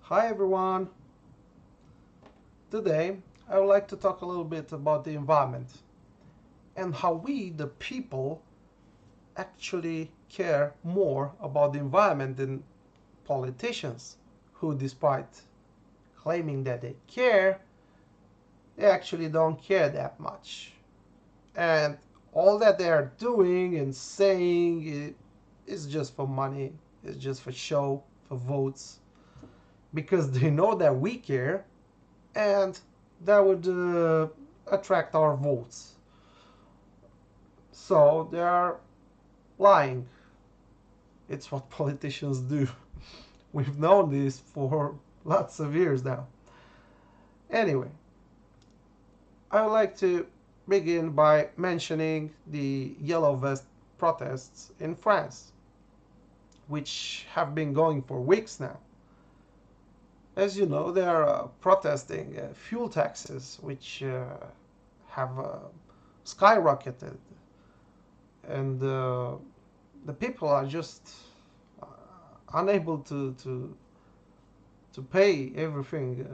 Hi everyone! Today I would like to talk a little bit about the environment and how we, the people, actually care more about the environment than politicians who, despite claiming that they care, they actually don't care that much. And all that they are doing and saying is just for money, it's just for show, for votes, because they know that we care and that would attract our votes. So they are lying. It's what politicians do. We've known this for lots of years now. Anyway, I would like to begin by mentioning the Yellow Vest protests in France, which have been going for weeks now. As you know, they are protesting fuel taxes, which have skyrocketed, and the people are just uh, unable to pay everything.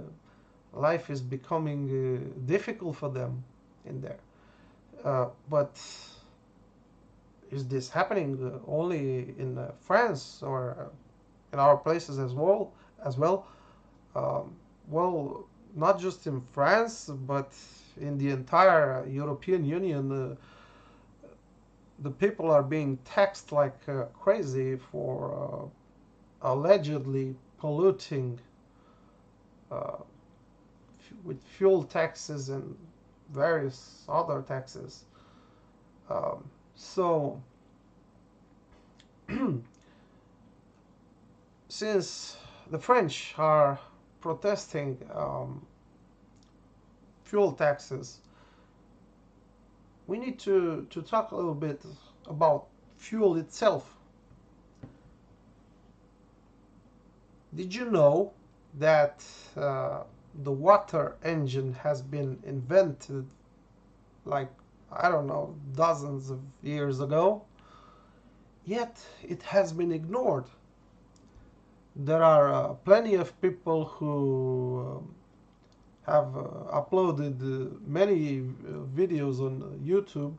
Life is becoming difficult for them in there. But is this happening only in France or in our places as well? As well, um, well, not just in France, but in the entire European Union. The people are being taxed like crazy for allegedly polluting uh, with fuel taxes and various other taxes. So, since the French are protesting fuel taxes, we need to talk a little bit about fuel itself. Did you know that the water engine has been invented like, I don't know, dozens of years ago? Yet it has been ignored. There are plenty of people who have uploaded many videos on YouTube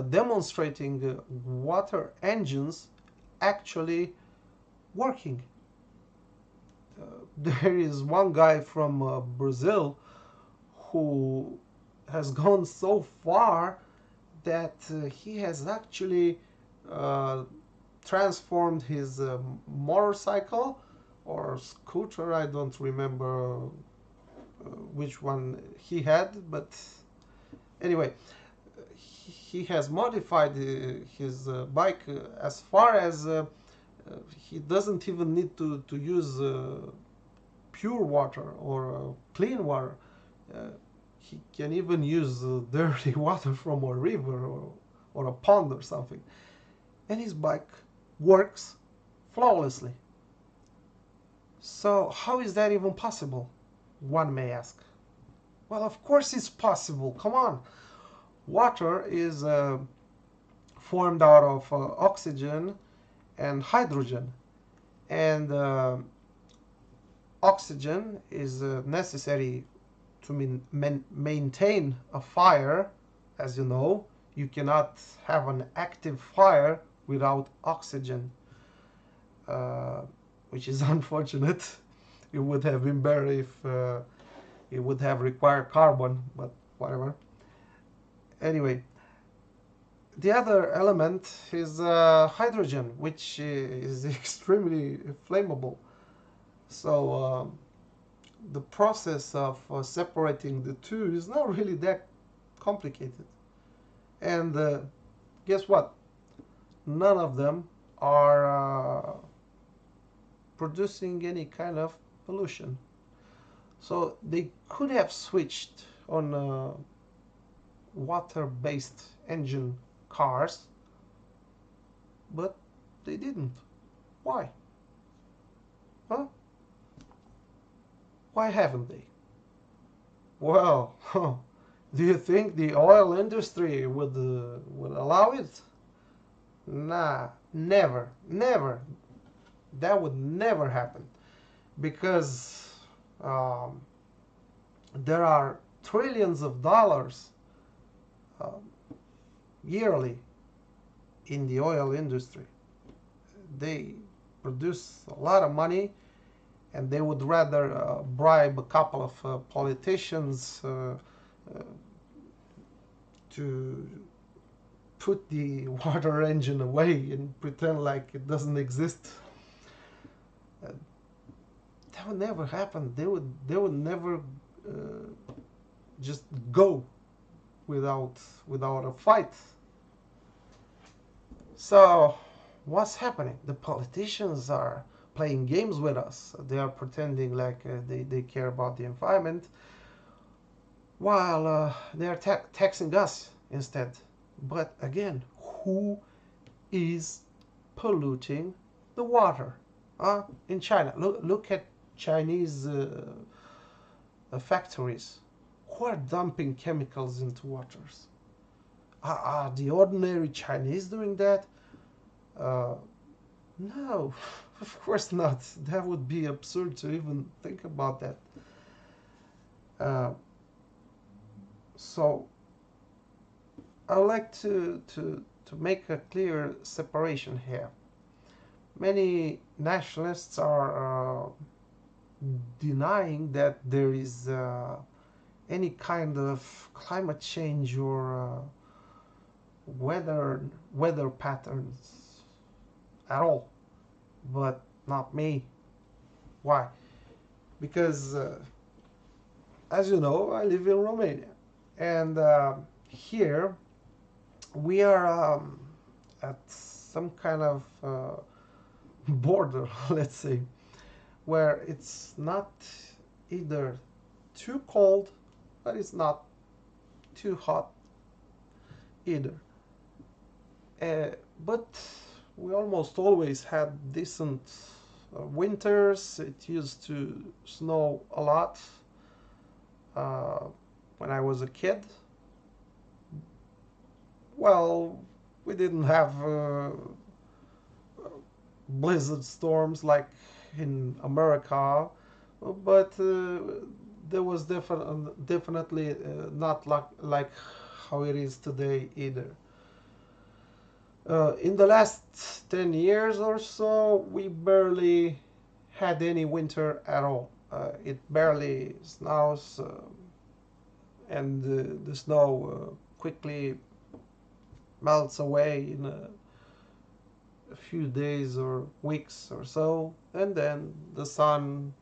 demonstrating water engines actually working. There is one guy from Brazil who has gone so far that he has actually uh, transformed his motorcycle or scooter, I don't remember which one he had, but anyway, he has modified his bike as far as he doesn't even need to use pure water or clean water. Uh, he can even use dirty water from a river or a pond or something. And his bike works flawlessly. So, how is that even possible? One may ask. Well, of course it's possible. Come on. Water is formed out of oxygen and hydrogen. And oxygen is necessary to maintain a fire. As you know, you cannot have an active fire without oxygen, uh, which is unfortunate. It would have been better if it would have required carbon, but whatever. Anyway, the other element is hydrogen, which is extremely flammable. So the process of separating the two is not really that complicated. And guess what? None of them are producing any kind of pollution. So they could have switched on water-based engine cars, but they didn't. Why? Huh? Why haven't they? Well, do you think the oil industry would allow it? Nah, never, never. That would never happen because Um, there are trillions of dollars um, yearly in the oil industry. They produce a lot of money, and they would rather bribe a couple of politicians uh, to put the water engine away and pretend like it doesn't exist. Uh, that would never happen. They would never just go without a fight. So what's happening? The politicians are playing games with us. They are pretending like they care about the environment, while they are taxing us instead. But again, who is polluting the water? In China, look at Chinese factories who are dumping chemicals into waters. Are the ordinary Chinese doing that? Uh, no, of course not. That would be absurd to even think about that. Uh, so I would like to make a clear separation here. Many nationalists are denying that there is any kind of climate change or weather patterns at all, but not me. Why? Because, as you know, I live in Romania, and here we are at some kind of border, let's say, where it's not either too cold, but it's not too hot either. Uh, but we almost always had decent winters. It used to snow a lot uh, when I was a kid. Well, we didn't have blizzard storms like in America, but there was definitely not like how it is today either. In the last 10 years or so, we barely had any winter at all. It barely snows, and the snow quickly melts away in a few days or weeks or so, and then the sun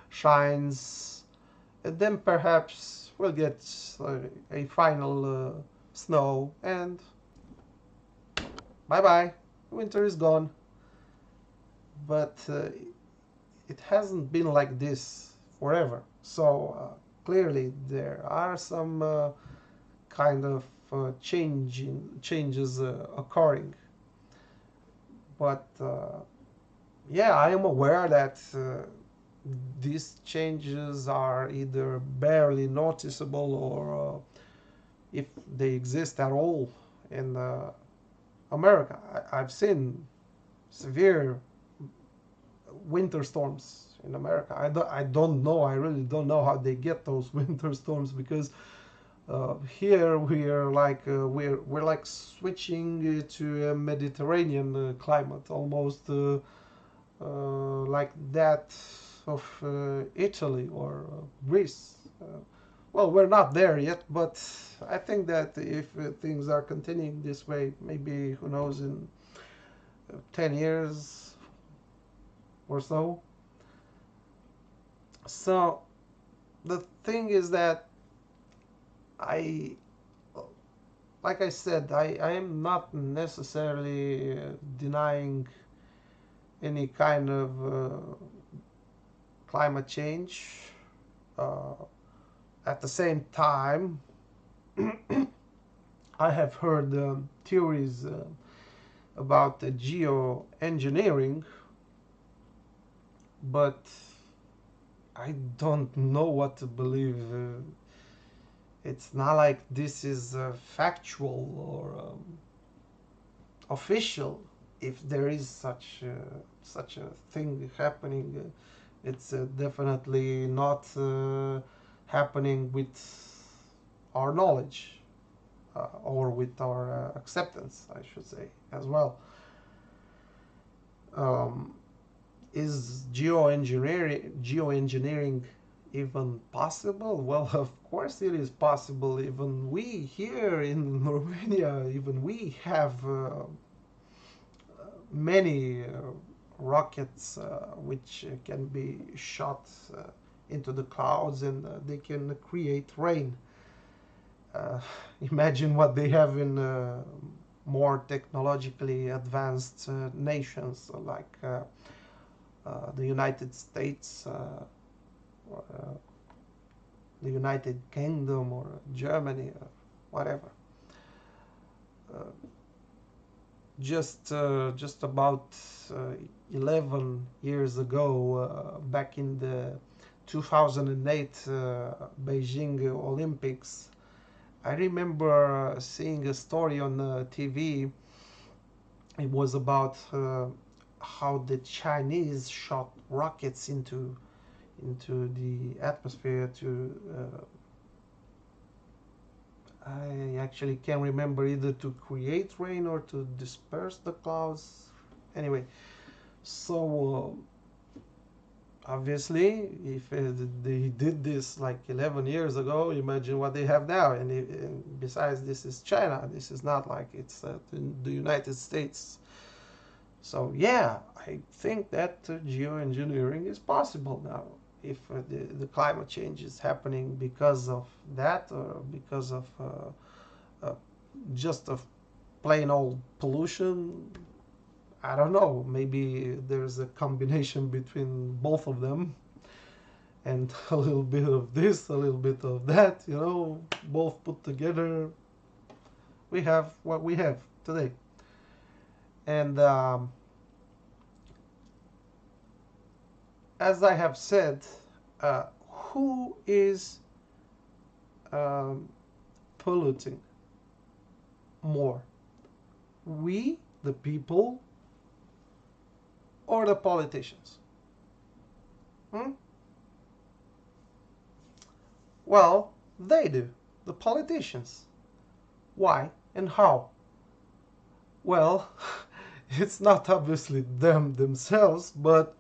shines, and then perhaps we'll get a final snow, and bye bye, winter is gone. But it hasn't been like this forever. So clearly there are some kind of changes occurring. But yeah, I am aware that these changes are either barely noticeable or if they exist at all in America. I've seen severe winter storms in America. I don't know. I really don't know how they get those winter storms because here we are like we're like switching to a Mediterranean climate, almost like that of Italy or Greece. Well, we're not there yet, but I think that if things are continuing this way, maybe who knows in 10 years or so. So the thing is that I, like I said, I am not necessarily denying any kind of climate change. Uh, at the same time, I have heard theories about geoengineering, but I don't know what to believe. It's not like this is factual or official. If there is such a thing happening, It's definitely not happening with our knowledge or with our acceptance, I should say, as well. Um, is geoengineering even possible? Well, of course it is possible. Even we here in Romania, even we have many rockets which can be shot into the clouds, and they can create rain. Uh, Imagine what they have in more technologically advanced nations like the United States, or the United Kingdom, or Germany, or whatever. Uh, just about uh, 11 years ago, back in the 2008 Beijing Olympics, I remember seeing a story on TV. It was about how the Chinese shot rockets into the atmosphere to I actually can't remember, either to create rain or to disperse the clouds. Anyway, so obviously, if they did this like 11 years ago, imagine what they have now. And besides, this is China. This is not like it's the United States. So yeah, I think that geoengineering is possible now. If the climate change is happening because of that, or because of uh, just of plain old pollution, I don't know. Maybe there's a combination between both of them, and a little bit of this, a little bit of that, both put together, we have what we have today. And as I have said, who is um, polluting more? We, the people, or the politicians? Hmm? Well, they do. The politicians. Why and how? Well, it's not obviously them themselves, but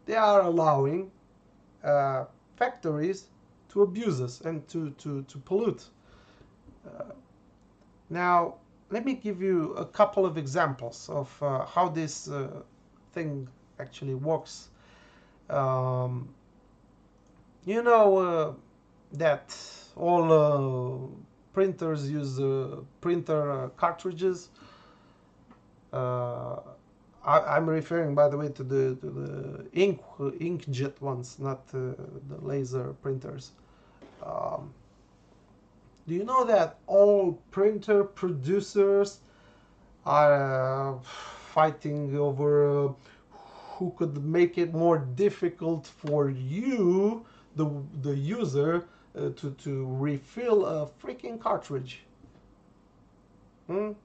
they are allowing uh, factories to abuse us and to pollute. Uh, Now, let me give you a couple of examples of how this thing actually works. Um, you know that all printers use printer cartridges. Uh, I'm referring, by the way, to the inkjet ones, not the laser printers. Um, do you know that all printer producers are fighting over who could make it more difficult for you, the user, to refill a freaking cartridge?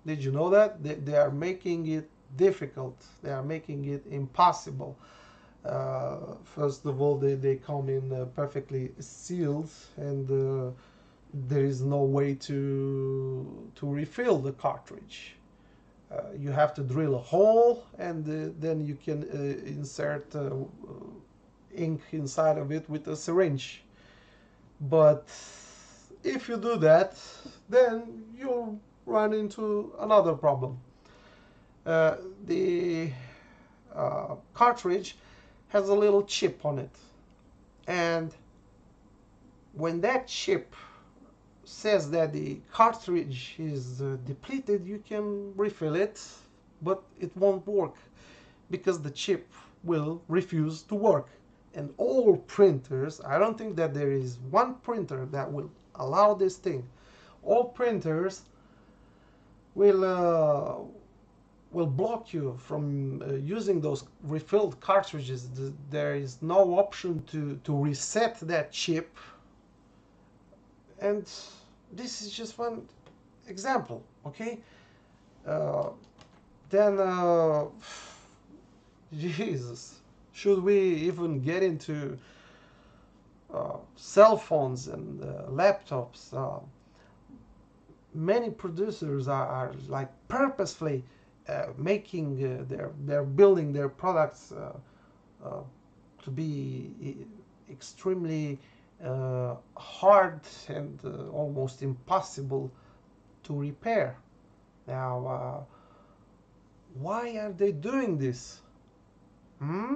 Did you know that? They are making it difficult. They are making it impossible. First of all, they come in perfectly sealed, and there is no way to refill the cartridge. You have to drill a hole, and then you can insert ink inside of it with a syringe. But if you do that, then you'll run into another problem. Uh, the cartridge has a little chip on it, and when that chip says that the cartridge is depleted, you can refill it, but it won't work because the chip will refuse to work. And all printers, I don't think that there is one printer that will allow this thing. All printers will will block you from using those refilled cartridges. There is no option to reset that chip. And this is just one example, okay? Uh, then, Jesus, Should we even get into cell phones and laptops? Many producers are like purposefully making they're building their products uh, to be extremely hard and almost impossible to repair. Now, why are they doing this? Hmm?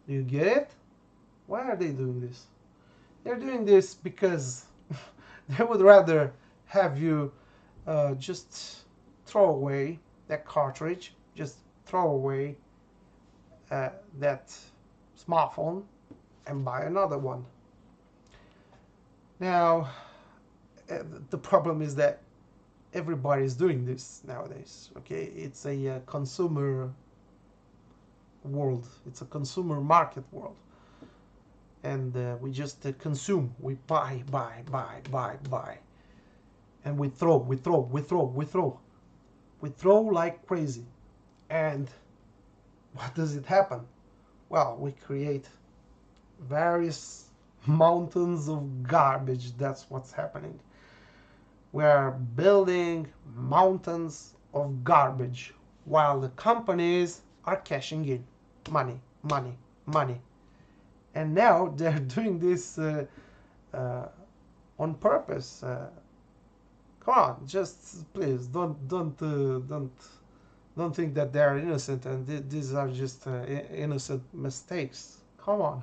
Do you get it? Why are they doing this? They're doing this because they would rather have you just throw away that cartridge, just throw away that smartphone and buy another one. Now, the problem is that everybody is doing this nowadays. Okay, it's a consumer world. It's a consumer market world, and we just consume. We buy, buy, buy, buy, buy, and we throw, we throw, we throw, we throw, we throw like crazy. And what does it happen? Well, we create various mountains of garbage. That's what's happening. We're building mountains of garbage while the companies are cashing in money, money, money. And now they're doing this on purpose. Come on, just please don't think that they're innocent and these are just innocent mistakes. Come on.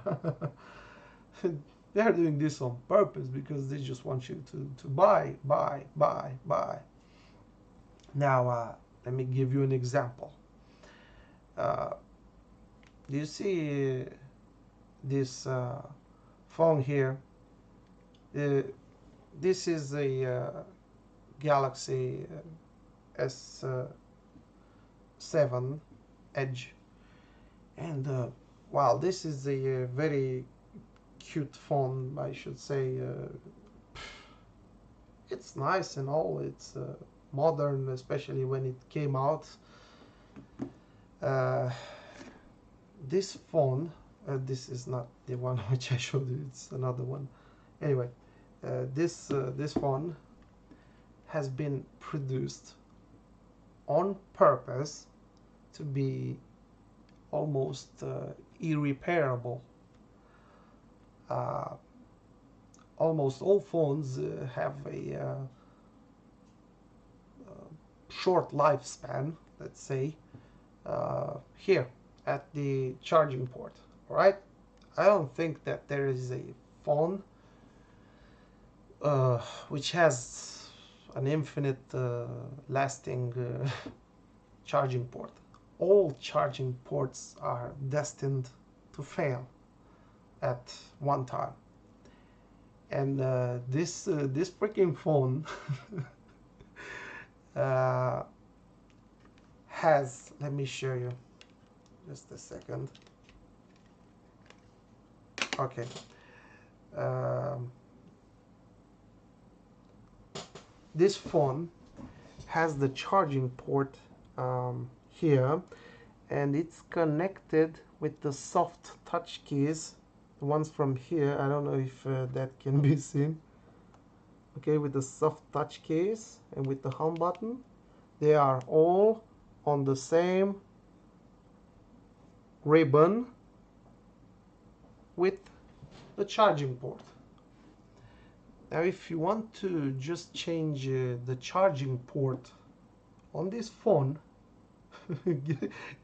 They're doing this on purpose because they just want you to buy, buy, buy, buy. Now, let me give you an example. Do you see this phone here? This is a Galaxy S7 Edge, and wow, this is a very cute phone, I should say. It's nice and all. It's modern, especially when it came out. This phone, this is not the one which I showed you. It's another one. Anyway, this phone has been produced on purpose to be almost irreparable. Almost all phones have a short lifespan, let's say, here at the charging port. All right, I don't think that there is a phone which has an infinite lasting charging port. All charging ports are destined to fail at one time. And this freaking phone has, let me show you, just a second. Okay. This phone has the charging port here, and it's connected with the soft touch keys, the ones from here. I don't know if that can be seen. Okay, with the soft touch keys and with the home button, they are all on the same ribbon with the charging port. Now, if you want to just change the charging port on this phone,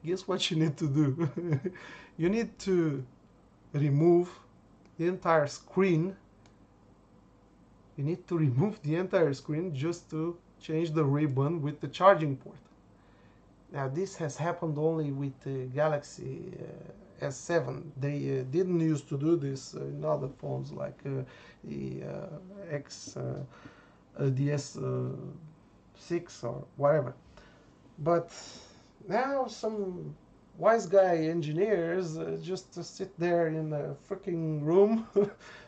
guess what you need to do? You need to remove the entire screen. You need to remove the entire screen just to change the ribbon with the charging port. Now, this has happened only with the Galaxy S7. They didn't used to do this in other phones like the S6 or whatever. But now some wise guy engineers just sit there in a freaking room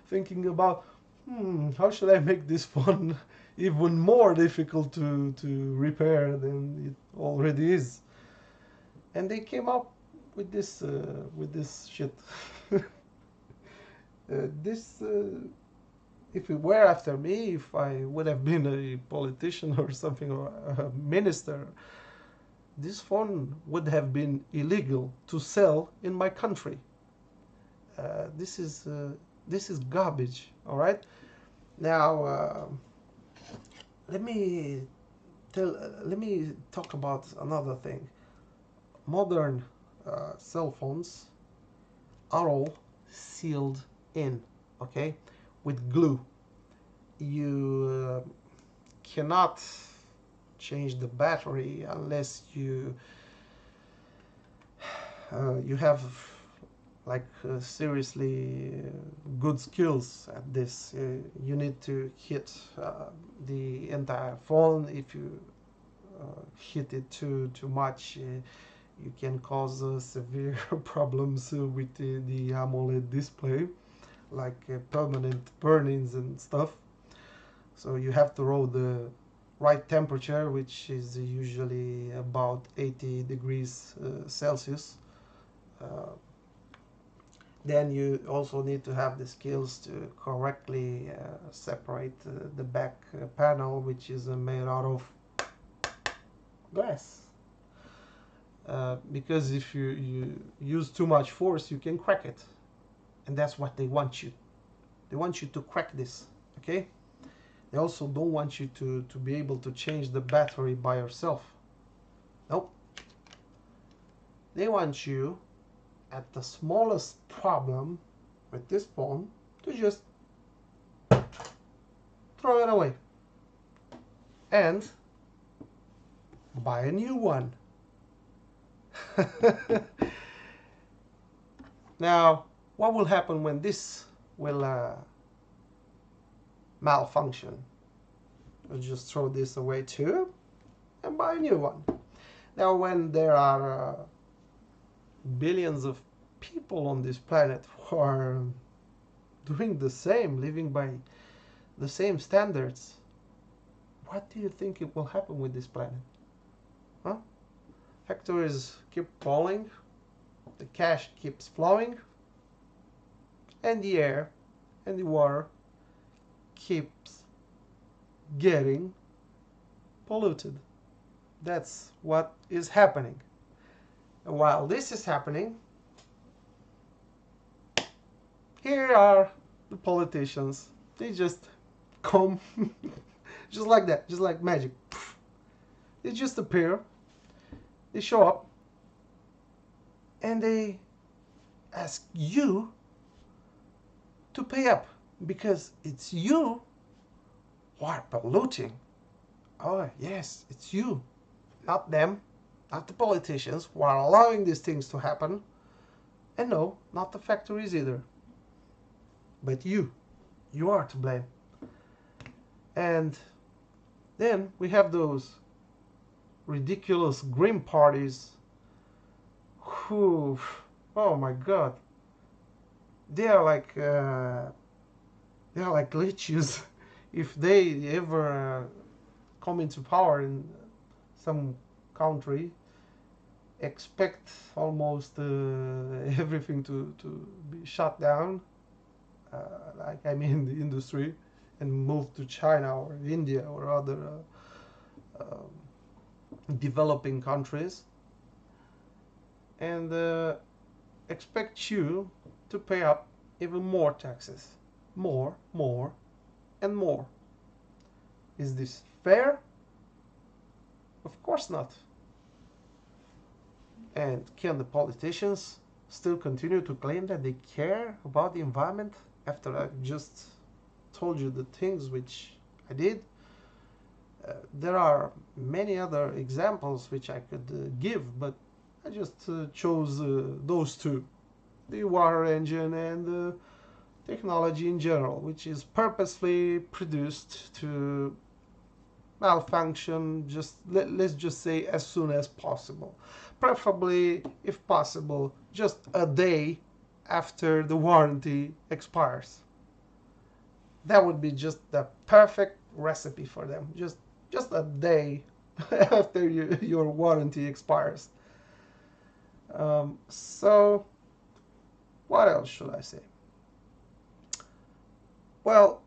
thinking about, how should I make this phone even more difficult to repair than it already is? And they came up with this shit. This if it were after me, if I would have been a politician or something, or a minister, this phone would have been illegal to sell in my country. Uh, this is uh, this is garbage. All right. Now let me let me talk about another thing. Modern cell phones are all sealed in, okay, with glue. You cannot change the battery unless you have like seriously good skills at this. You need to hit the entire phone. If you hit it too much, you can cause severe problems with the AMOLED display, like permanent burnings and stuff. So you have to roll the right temperature, which is usually about 80 degrees Celsius. Uh, then you also need to have the skills to correctly separate the back panel, which is made out of glass. Because if you use too much force, you can crack it. And that's what they want you. They want you to crack this, okay? They also don't want you to be able to change the battery by yourself. Nope. They want you, at the smallest problem with this phone, to just throw it away and buy a new one. Now, what will happen when this will malfunction? I'll just throw this away too and buy a new one. Now, when there are billions of people on this planet who are doing the same, living by the same standards, what do you think it will happen with this planet? Huh? Factories keep falling, the cash keeps flowing, and the air and the water keeps getting polluted. That's what is happening. And while this is happening, here are the politicians. They just come just like that, just like magic. They just appear, they show up, and they ask you to pay up because it's you who are polluting. Oh, yes, it's you, not them, not the politicians who are allowing these things to happen. And no, not the factories either. But you are to blame. And then we have those ridiculous green parties who, oh my god, they are like leeches. If they ever come into power in some country, expect almost everything to be shut down, like I mean the industry, and move to China or India or other developing countries, and expect you to pay up even more taxes, more, and more. Is this fair? Of course not. And can the politicians still continue to claim that they care about the environment after I just told you the things which I did? There are many other examples which I could give, but I just chose those two. The water engine and technology in general, which is purposely produced to malfunction, let's just say as soon as possible. Preferably, if possible, just a day after the warranty expires. That would be just the perfect recipe for them. Just a day after your warranty expires. So, what else should I say? Well,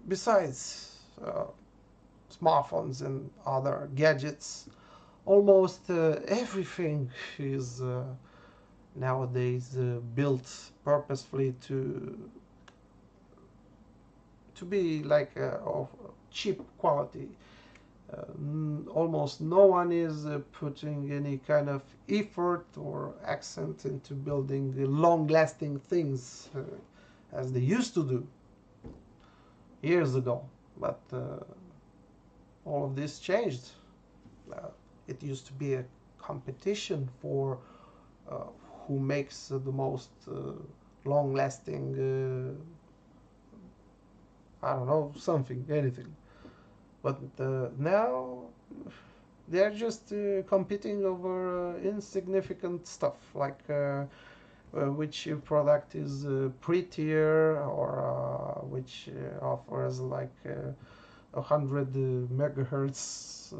besides smartphones and other gadgets, almost everything is nowadays built purposefully to be like of cheap quality. Almost no one is putting any kind of effort or accent into building long-lasting things as they used to do years ago. But all of this changed. Uh, it used to be a competition for uh, who makes the most long-lasting, I don't know, something, anything. But now they're just competing over insignificant stuff like which product is prettier or which offers like 100 megahertz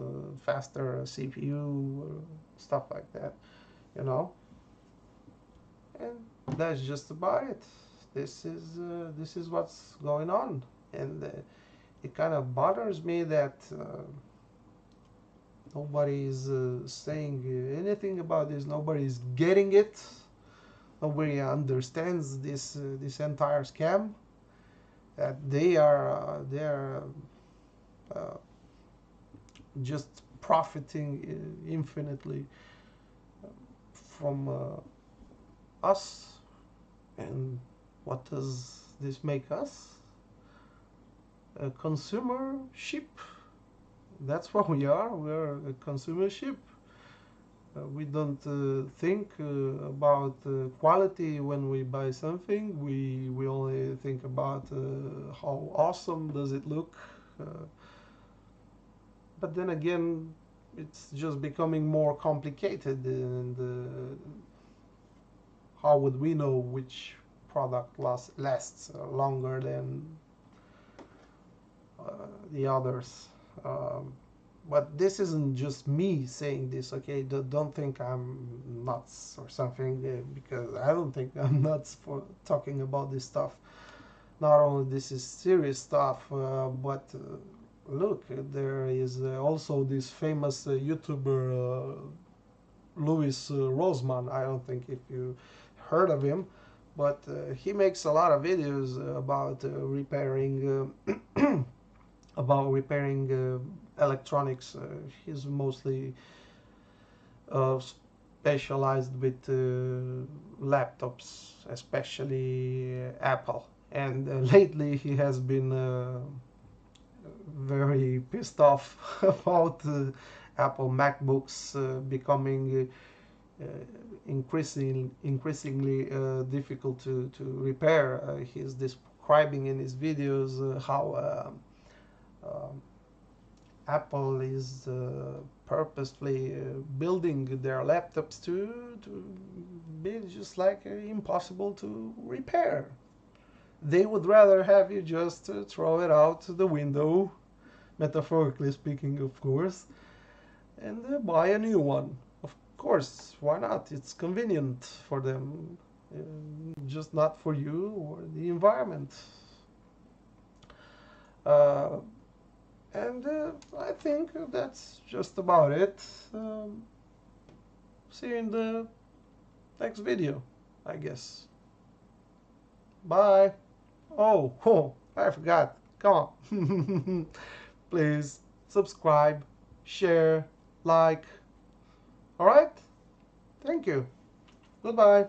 faster CPU, stuff like that, you know. And that's just about it. This is what's going on, and it kind of bothers me that nobody is saying anything about this. Nobody's getting it. Nobody understands this entire scam. That they're uh, just profiting infinitely from us. And what does this make us? A consumer ship. That's what we are. We're a consumer ship. We don't think about quality when we buy something. We only think about how awesome does it look. But then again, it's just becoming more complicated. And how would we know which product lasts longer than the others? But this isn't just me saying this, okay? Don't think I'm nuts or something, because I don't think I'm nuts for talking about this stuff. Not only this is serious stuff, but look, there is also this famous YouTuber, Louis Roseman. I don't think if you heard of him, but he makes a lot of videos about repairing electronics. He's mostly specialized with laptops, especially Apple. And lately he has been very pissed off about Apple MacBooks becoming increasingly difficult to repair. He's describing in his videos how um, Apple is purposefully building their laptops to be just like impossible to repair. They would rather have you just throw it out the window, metaphorically speaking, of course, and buy a new one. Of course, why not? It's convenient for them, just not for you or the environment. Uh, and I think that's just about it. See you in the next video, I guess. Bye. Oh, I forgot. Come on. Please subscribe, share, like. All right? Thank you. Goodbye.